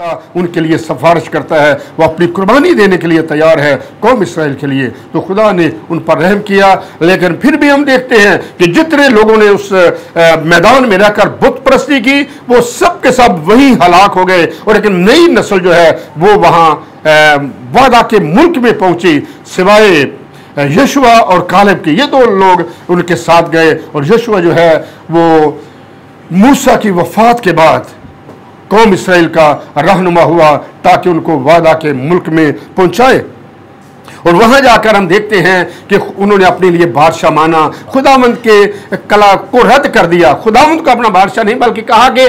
खुदा उनके लिए सिफारिश करता है, वो अपनी कुर्बानी देने के लिए तैयार है कौम इसराइल के लिए। तो खुदा ने उन पर रहम किया। लेकिन फिर भी हम देखते हैं कि जितने लोगों ने उस मैदान में रहकर बुत परस्ती की, वो सब के सब वहीं हलाक हो गए। और एक नई नस्ल जो है वो वहां वादा के मुल्क में पहुंची, सिवाय यशुआ और कालेब के। ये दो लोग उनके साथ गए। और यशुआ जो है वो मूसा की वफात के बाद कौम इसराइल का रहनुमा हुआ ताकि उनको वादा के मुल्क में पहुंचाए। और वहां जाकर हम देखते हैं कि उन्होंने अपने लिए बादशाह माना, खुदावंद के कला को रद्द कर दिया। खुदावंद को अपना बादशाह नहीं, बल्कि कहा कि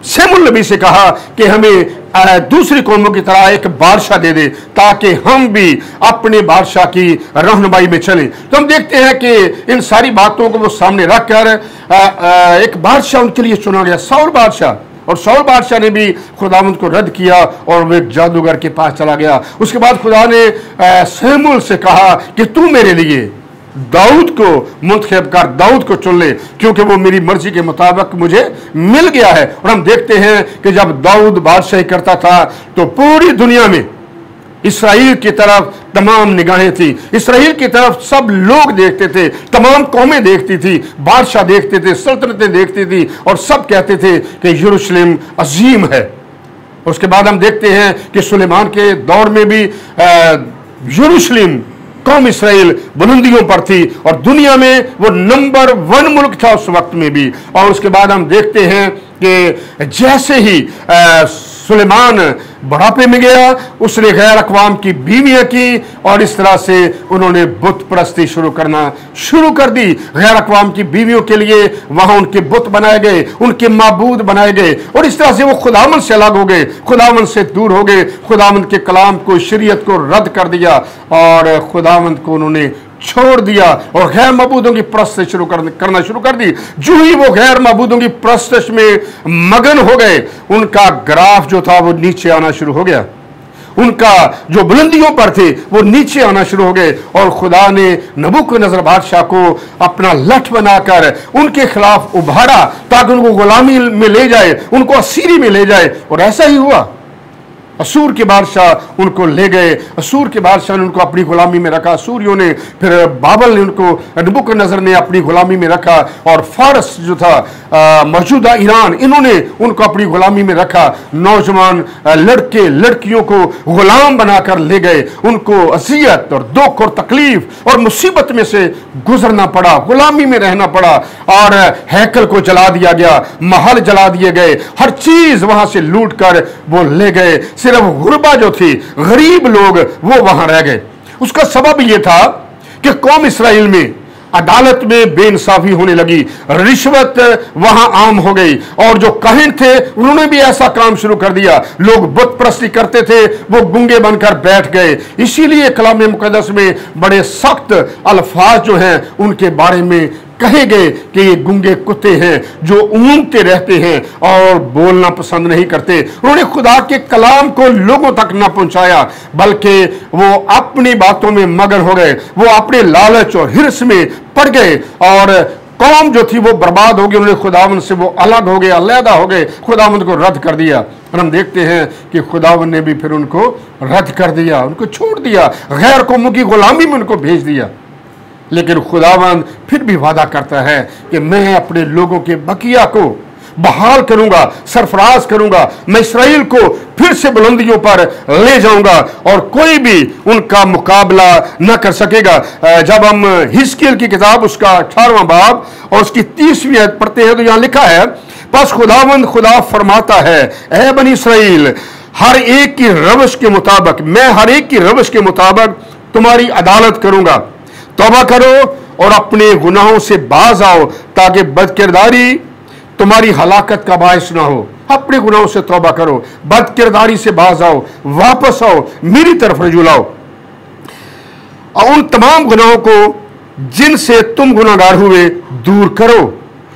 शमूएल नबी से कहा कि हमें दूसरी कौमों की तरह एक बादशाह दे दे ताकि हम भी अपने बादशाह की रहनुमाई में चलें। तो हम देखते हैं कि इन सारी बातों को वो सामने रखकर एक बादशाह उनके लिए चुना गया, साउल बादशाह। और साउल बादशाह ने भी खुदावंद को रद्द किया और वो एक जादूगर के पास चला गया। उसके बाद खुदा ने शमूएल से कहा कि तू मेरे लिए दाऊद को मुंतखब कर, दाऊद को चुन ले, क्योंकि वो मेरी मर्जी के मुताबिक मुझे मिल गया है। और हम देखते हैं कि जब दाऊद बादशाही करता था तो पूरी दुनिया में इसराइल की तरफ तमाम निगाहें थी, इसराइल की तरफ सब लोग देखते थे, तमाम कौमें देखती थी, बादशाह देखते थे, सल्तनतें देखती थी, और सब कहते थे कि यरूशलेम अजीम है। उसके बाद हम देखते हैं कि सुलेमान के दौर में भी यरूशलेम कौम इसराइल बुलंदियों पर थी और दुनिया में वो नंबर 1 मुल्क था उस वक्त में भी। और उसके बाद हम देखते हैं कि जैसे ही सुलेमान बुढ़ापे में गया, उसने गैर अक़वाम की बीवियां की और इस तरह से उन्होंने बुत परस्ती शुरू कर दी। गैर अक़वाम की बीवियों के लिए वहां उनके बुत बनाए गए, उनके माबूद बनाए गए, और इस तरह से वो खुदावंद से अलग हो गए, खुदावंद से दूर हो गए, खुदावंद के कलाम को, शरीयत को रद्द कर दिया और खुदावंद को उन्होंने छोड़ दिया और गैर मबूदों की परस्तिश करना शुरू कर दी। जो ही वो गैर मबूदों की परस्तिश में मगन हो गए, उनका ग्राफ जो था वो नीचे आना शुरू हो गया, उनका जो बुलंदियों पर थे वो नीचे आना शुरू हो गए। और खुदा ने नबूकदनेस्सर बादशाह को अपना लठ बनाकर उनके खिलाफ उभारा ताकि उनको गुलामी में ले जाए, उनको असीरी में ले जाए। और ऐसा ही हुआ, असूर के बादशाह उनको ले गए, असूर के बादशाह ने उनको अपनी गुलामी में रखा, असूरियों ने, फिर बाबल ने उनको, नबूकदनेस्सर ने अपनी गुलामी में रखा, और फारस जो था मौजूदा ईरान, इन्होंने उनको अपनी गुलामी में रखा। नौजवान लड़के लड़कियों को गुलाम बनाकर ले गए, उनको अजियत और दुख और तकलीफ और मुसीबत में से गुजरना पड़ा, गुलामी में रहना पड़ा। और हैकल को जला दिया गया, महल जला दिए गए, हर चीज वहां से लूट कर वो ले गए। सिर्फ गुरबा जो थी, गरीब लोग, वो वहां रह गए। उसका सबब यह था कि कौम इसराइल में अदालत में बेइंसाफी होने लगी, रिश्वत वहां आम हो गई, और जो काहिन थे उन्होंने भी ऐसा काम शुरू कर दिया। लोग बुत परस्ती करते थे, वो गूंगे बनकर बैठ गए। इसीलिए कलाम मुकद्दस में बड़े सख्त अल्फाज जो हैं उनके बारे में कहे गए कि ये गूंगे कुत्ते हैं जो ऊँगते रहते हैं और बोलना पसंद नहीं करते। उन्होंने खुदा के कलाम को लोगों तक न पहुंचाया, बल्कि वो अपनी बातों में मगन हो गए, वो अपने लालच और हिर्स में पड़ गए, और कौम जो थी वो बर्बाद हो गई। उन्होंने खुदावंद से वो अलग हो गए, अलहदा हो गए, खुदावंद को रद्द कर दिया। और हम देखते हैं कि खुदावंद ने भी फिर उनको रद्द कर दिया, उनको छोड़ दिया, गैर कौमों की गुलामी में उनको भेज दिया। लेकिन खुदावंद फिर भी वादा करता है कि मैं अपने लोगों के बकिया को बहाल करूंगा, सरफराज करूंगा, मैं इसराइल को फिर से बुलंदियों पर ले जाऊंगा और कोई भी उनका मुकाबला न कर सकेगा। जब हम हिजकिय्याह की किताब उसका 18वां बाब और उसकी 30वीं आयत पढ़ते हैं तो यहां लिखा है, बस खुदावंद खुदा फरमाता है, ऐ बनी इसराइल, हर एक की रवश के मुताबिक, मैं हर एक की रवश के मुताबिक तुम्हारी अदालत करूंगा। तौबा करो और अपने गुनाहों से बाज आओ ताकि बदकिरदारी तुम्हारी हलाकत का बायस ना हो। अपने गुनाहों से तौबा करो, बदकिरदारी से बाज आओ, वापस आओ, मेरी तरफ रजू लाओ, और उन तमाम गुनाहों को जिनसे तुम गुनाहगार हुए दूर करो,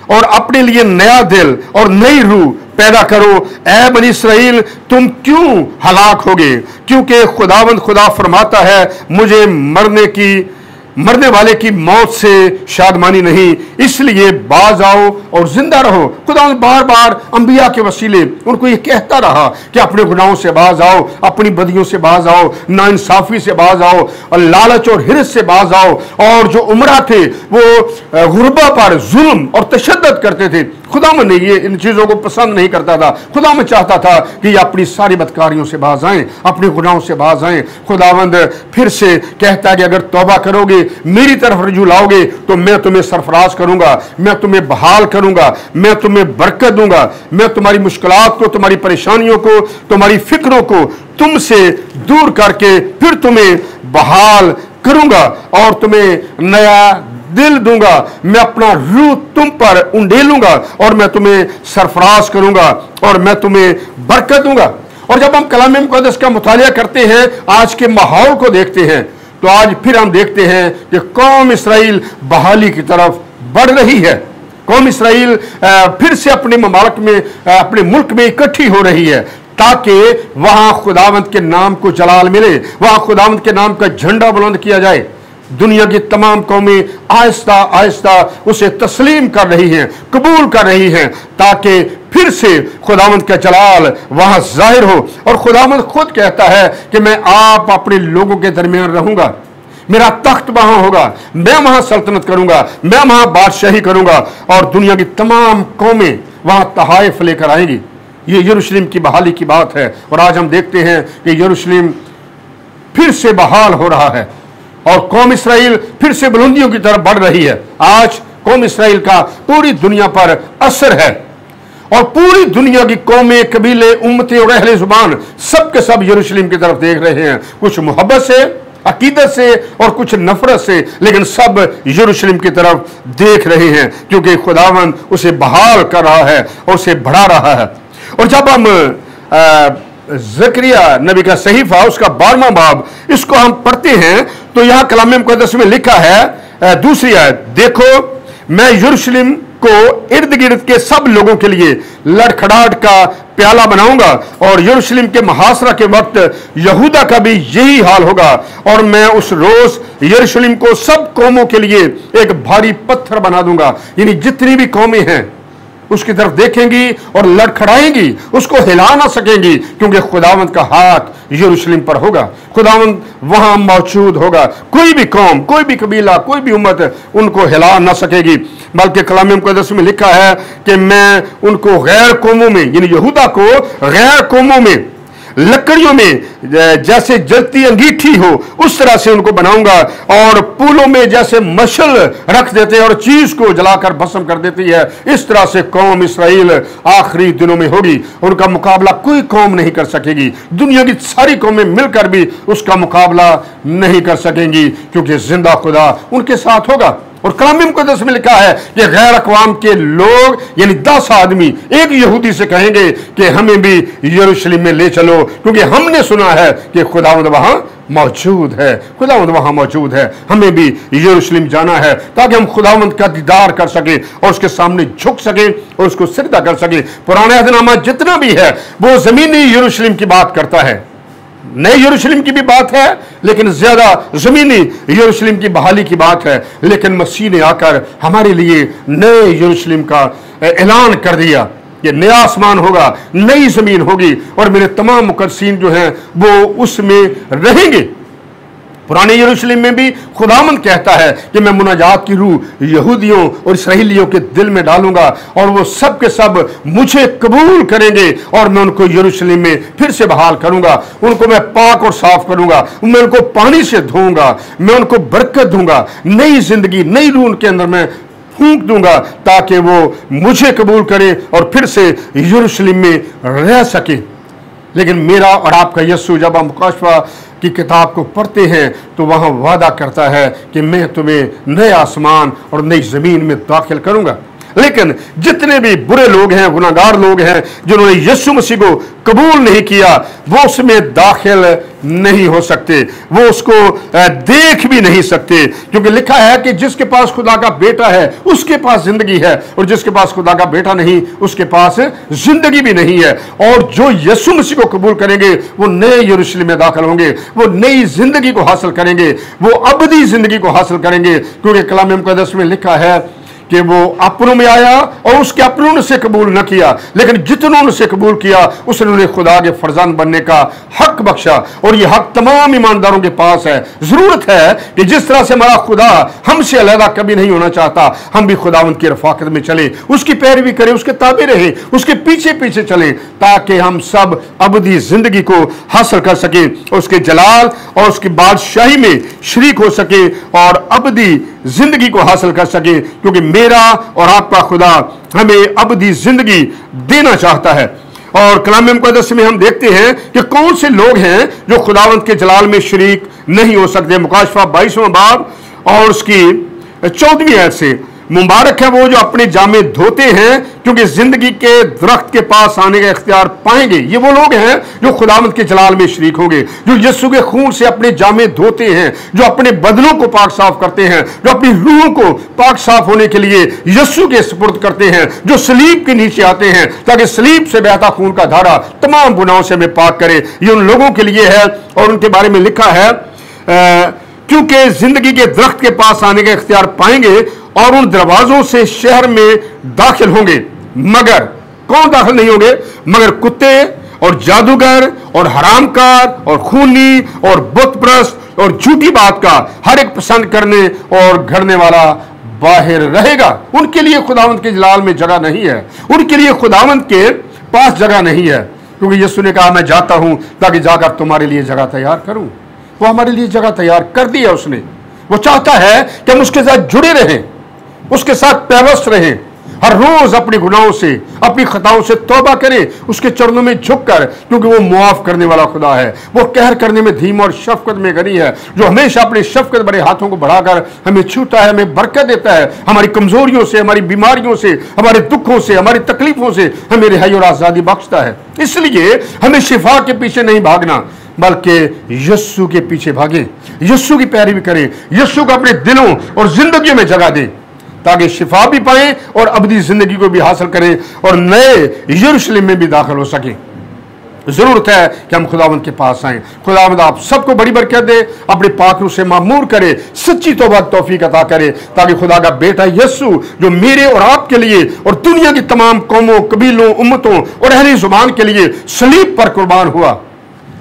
और अपने लिए नया दिल और नई रूह पैदा करो। ऐ बनी इसराइल, तुम क्यों हलाक होगे? क्योंकि खुदावंद खुदा फरमाता है, मुझे मरने की मरने वाले की मौत से शादमानी नहीं, इसलिए बाज आओ और जिंदा रहो। खुदा बार बार अंबिया के वसीले उनको ये कहता रहा कि अपने गुनाहों से बाज आओ, अपनी बदियों से बाज आओ, नाइंसाफी से बाज आओ, और लालच और हिरस से बाज आओ। और जो उमरा थे वो गुरबा पर जुल्म और तशद्दुद करते थे। खुदावंद ने ये इन चीजों को पसंद नहीं करता था। खुदावंद चाहता था कि ये अपनी सारी बदकारियों से बाज आएं, अपने गुनाहों से बाज आएं। खुदावंद फिर से कहता है कि अगर तौबा करोगे, मेरी तरफ रजू लाओगे, तो मैं तुम्हें सरफराज करूंगा, मैं तुम्हें बहाल करूंगा, मैं तुम्हें बरकत दूंगा, मैं तुम्हारी मुश्किलात को, तुम्हारी परेशानियों को, तुम्हारी फिक्रों को तुमसे दूर करके फिर तुम्हें बहाल करूंगा और तुम्हें नया दिल दूंगा। मैं अपना रूह तुम पर उंडेलूंगा और मैं तुम्हें सरफराज करूंगा और मैं तुम्हें बरकत दूंगा। और जब हम कलाम मुक़द्दस का मुतालिया करते हैं, आज के माहौल को देखते हैं, तो आज फिर हम देखते हैं कि कौम इसराइल बहाली की तरफ बढ़ रही है। कौम इसराइल फिर से अपने ममालिक में, अपने मुल्क में इकट्ठी हो रही है ताकि वहां खुदावंद के नाम को जलाल मिले, वहां खुदावंद के नाम का झंडा बुलंद किया जाए। दुनिया की तमाम कौमें आहिस्ता आहिस्ता उसे तस्लीम कर रही हैं, कबूल कर रही हैं, ताकि फिर से खुदावंद का जलाल वहां जाहिर हो। और खुदावंद खुद कहता है कि मैं आप अपने लोगों के दरमियान रहूंगा, मेरा तख्त वहां होगा, मैं वहां सल्तनत करूंगा, मैं वहां बादशाही करूंगा और दुनिया की तमाम कौमें वहां तहाइफ लेकर आएंगी। ये यरूशलेम की बहाली की बात है। और आज हम देखते हैं कि यरूशलेम फिर से बहाल हो रहा है और कौम इसराइल फिर से बुलंदियों की तरफ बढ़ रही है। आज कौम इसराइल का पूरी दुनिया पर असर है और पूरी दुनिया की कौमें, कबीले, उम्मतें और अहले जुबान सब के सब यरूशलेम की तरफ देख रहे हैं, कुछ मोहब्बत से, अकीदत से और कुछ नफरत से, लेकिन सब यरूशलेम की तरफ देख रहे हैं क्योंकि खुदावंद उसे बहाल कर रहा है और उसे बढ़ा रहा है। और जब हम ज़करिया नबी का सहीफा उसका 12वां बाब इसको हम पढ़ते हैं तो यहां कलाम मुक़द्दस में लिखा है, दूसरी आयत, देखो मैं यरूशलेम को इर्द गिर्द के सब लोगों के लिए लड़खड़ाहट का प्याला बनाऊंगा और यरूशलेम के मुहासरा के वक्त यहूदा का भी यही हाल होगा। और मैं उस रोज यरूशलेम को सब कौमों के लिए एक भारी पत्थर बना दूंगा। यानी जितनी भी कौमें हैं उसकी तरफ देखेंगी और लड़खड़ाएंगी, उसको हिला ना सकेंगी क्योंकि खुदावंद का हाथ यरूशलेम पर होगा, खुदावंद वहां मौजूद होगा। कोई भी कौम, कोई भी कबीला, कोई भी उम्मत उनको हिला ना सकेगी। बल्कि कलाम मुक़द्दस में लिखा है कि मैं उनको गैर कौमों में, यानी यहूदा को गैर कौमों में लकड़ियों में जैसे जलती अंगीठी हो उस तरह से उनको बनाऊंगा और पुलों में जैसे मशल रख देते हैं और चीज को जलाकर भस्म कर देती है, इस तरह से कौम इसराइल आखिरी दिनों में होगी। उनका मुकाबला कोई कौम नहीं कर सकेगी, दुनिया की सारी कौमें मिलकर भी उसका मुकाबला नहीं कर सकेंगी क्योंकि जिंदा खुदा उनके साथ होगा। और कलाम मुक़द्दस में लिखा है कि गैर अक़वाम के लोग यानी 10 आदमी एक यहूदी से कहेंगे कि हमें भी यरूशलेम में ले चलो क्योंकि हमने सुना है कि खुदावंद वहां मौजूद है, खुदावंद वहां मौजूद है, हमें भी यरूशलेम जाना है ताकि हम खुदावंद का दीदार कर सके और उसके सामने झुक सके और उसको सिजदा कर सके। पुराना अहदनामा जितना भी है वो जमीनी यरूशलेम की बात करता है, नए यरूशलेम की भी बात है लेकिन ज्यादा जमीनी यरूशलेम की बहाली की बात है। लेकिन मसीह ने आकर हमारे लिए नए यरूशलेम का ऐलान कर दिया, ये नया आसमान होगा, नई जमीन होगी और मेरे तमाम मुकद्दसीन जो हैं वो उसमें रहेंगे। पुराने यरूशलेम में भी खुदावंद कहता है कि मैं मुनाजात की रूह यहूदियों और इसराइलियों के दिल में डालूंगा और वो सब के सब मुझे कबूल करेंगे और मैं उनको यरूशलेम में फिर से बहाल करूंगा, उनको मैं पाक और साफ करूंगा, मैं उनको पानी से धोऊंगा, मैं उनको बरकत दूंगा, नई जिंदगी, नई रूह उनके अंदर मैं फूंक दूंगा ताकि वो मुझे कबूल करे और फिर से यरूशलेम में रह सके। लेकिन मेरा और आपका यीशु जब हम मुकाशफा की किताब को पढ़ते हैं तो वहां वादा करता है कि मैं तुम्हें नए आसमान और नई जमीन में दाखिल करूंगा। लेकिन जितने भी बुरे लोग हैं, गुनाहगार लोग हैं, जिन्होंने यीशु मसीह को कबूल नहीं किया, वो उसमें दाखिल नहीं हो सकते, वो उसको देख भी नहीं सकते, क्योंकि लिखा है कि जिसके पास खुदा का बेटा है उसके पास जिंदगी है, और जिसके पास खुदा का बेटा नहीं उसके पास जिंदगी भी नहीं है। और जो यीशु मसीह को कबूल करेंगे वो नए यरूशलेम में दाखिल होंगे, वो नई जिंदगी को हासिल करेंगे, वो अबदी जिंदगी को हासिल करेंगे, क्योंकि कलाम मुकद्दस में लिखा है कि वो अपनों में आया और उसके अपनों ने से कबूल न किया, लेकिन जितनों ने से कबूल किया उसने उन्हें खुदा के फरजान बनने का हक बख्शा। और ये हक तमाम ईमानदारों के पास है। जरूरत है कि जिस तरह से हमारा खुदा हमसे अलहदा कभी नहीं होना चाहता, हम भी खुदावंद की रफाकत में चले, उसकी पैरवी करें, उसके ताबे रहे, उसके पीछे पीछे चलें, ताकि हम सब अबदी जिंदगी को हासिल कर सके, उसके जलाल और उसकी बादशाही में शरीक हो सके और अबदी जिंदगी को हासिल कर सके, क्योंकि मेरा और आपका खुदा हमें अबदी जिंदगी देना चाहता है। और कलाम मुकद्दस में हम देखते हैं कि कौन से लोग हैं जो खुदावंत के जलाल में शरीक नहीं हो सकते। मुकाशफा 22वां बाब और उसकी 14वीं आयत से, मुबारक है वो जो अपने जामे धोते हैं, क्योंकि जिंदगी के दरख्त के पास आने का इख्तियार पाएंगे। ये वो लोग हैं जो खुदावंत के जलाल में शरीक होंगे, जो यीशु के खून से अपने जामे धोते हैं, जो अपने बदनों को पाक साफ करते हैं, जो अपनी रूहों को पाक साफ होने के लिए यीशु के सुपुर्द करते हैं, जो सलीब के नीचे आते हैं ताकि सलीब से बहता खून का धारा तमाम गुनाहों से हमें पाक करे। ये उन लोगों के लिए है। और उनके बारे में लिखा है क्योंकि जिंदगी के दरख्त के पास आने का इख्तियार पाएंगे और उन दरवाजों से शहर में दाखिल होंगे, मगर कौन दाखिल नहीं होंगे? मगर कुत्ते और जादूगर और हरामकार और खूनी और बुतप्रस्त और झूठी बात का हर एक पसंद करने और घड़ने वाला बाहर रहेगा। उनके लिए खुदावंत के जलाल में जगह नहीं है, उनके लिए खुदावंत के पास जगह नहीं है, क्योंकि यीशु ने कहा मैं जाता हूं ताकि जाकर तुम्हारे लिए जगह तैयार करूं। वो हमारे लिए जगह तैयार कर दी है उसने। वो चाहता है कि हम उसके साथ जुड़े रहें, उसके साथ पैवस्त रहें, हर रोज अपने गुनाहों से, अपनी खताओं से तौबा करें, उसके चरणों में झुककर, क्योंकि वो मुआफ करने वाला खुदा है। वो कहर करने में धीम और शफकत में गनी है, जो हमेशा अपने शफकत भरे हाथों को बढ़ाकर हमें छूता है, हमें बरकत देता है, हमारी कमजोरियों से, हमारी बीमारियों से, हमारे दुखों से, हमारी तकलीफों से हमें रिहाई और आजादी बख्शता है। इसलिए हमें शिफा के पीछे नहीं भागना, बल्कि यीशु के पीछे भागें, यीशु की पैरवी करें, यीशु को अपने दिलों और जिंदगियों में जगह दें, ताकि शिफा भी पाएं और अबदी जिंदगी को भी हासिल करें और नए यरूशलेम में भी दाखिल हो सकें। जरूरत है कि हम खुदावंद के पास आएं। खुदावंद आप सबको बड़ी बरकत दे, अपने पाक रूह से मामूर करे, सच्ची तौबा तौफीक अता करे, ताकि खुदा का बेटा यीशु जो मेरे और आपके लिए और दुनिया की तमाम कौमों, कबीलों, उम्मतों और अहले जुबान के लिए सलीब पर कुर्बान हुआ,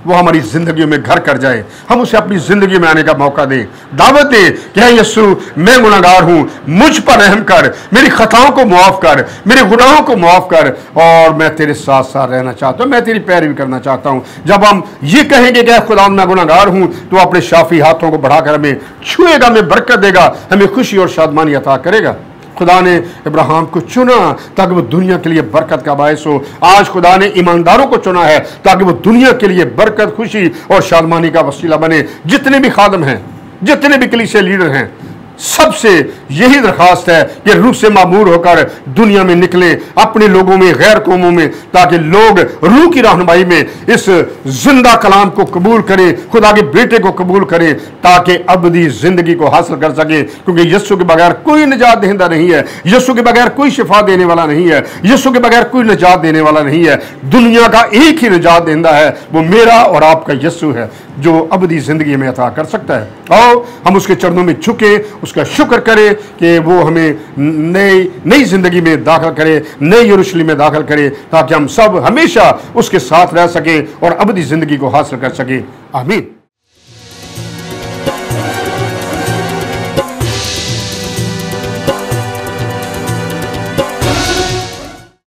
वो हमारी जिंदगियों में घर कर जाए। हम उसे अपनी जिंदगी में आने का मौका दें, दावत दें कि हे यीशु मैं गुनाहगार हूं, मुझ पर रहम कर, मेरी खताओं को मुआफ कर, मेरे गुनाहों को मुआफ कर, और मैं तेरे साथ साथ रहना चाहता हूं, मैं तेरी पैरवी करना चाहता हूं। जब हम ये कहेंगे कि खुदा मैं गुनाहगार हूं, तो अपने शाफी हाथों को बढ़ाकर हमें छुएगा, हमें बरकत देगा, हमें खुशी और शादमानी अता करेगा। खुदा ने इब्राहिम को चुना ताकि वो दुनिया के लिए बरकत का बायस हो। आज खुदा ने ईमानदारों को चुना है ताकि वो दुनिया के लिए बरकत, खुशी और शादमानी का वसीला बने। जितने भी खादम हैं, जितने भी कलीसिया लीडर हैं, सबसे यही दरखास्त है कि रूह से मामूर होकर दुनिया में निकले, अपने लोगों में, गैर कौमों में, ताकि लोग रूह की रहनुमाई में इस जिंदा कलाम को कबूल करें, खुदा के बेटे को कबूल करें, ताकि अबदी जिंदगी को हासिल कर सके। क्योंकि यीशु के बगैर कोई निजात दहिंदा नहीं है, यीशु के बगैर कोई शिफा देने वाला नहीं है, यीशु के बगैर कोई निजात देने वाला नहीं है। दुनिया का एक ही निजात दहिंदा है, वो मेरा और आपका यीशु है, जो अबदी जिंदगी में अता कर सकता है। और हम उसके चरणों में झुके, उसका शुक्र करें कि वो हमें नई जिंदगी में दाखिल करे, नए यरूशलेम में दाखिल करे, ताकि हम सब हमेशा उसके साथ रह सके और अबदी जिंदगी को हासिल कर सके। आमीन।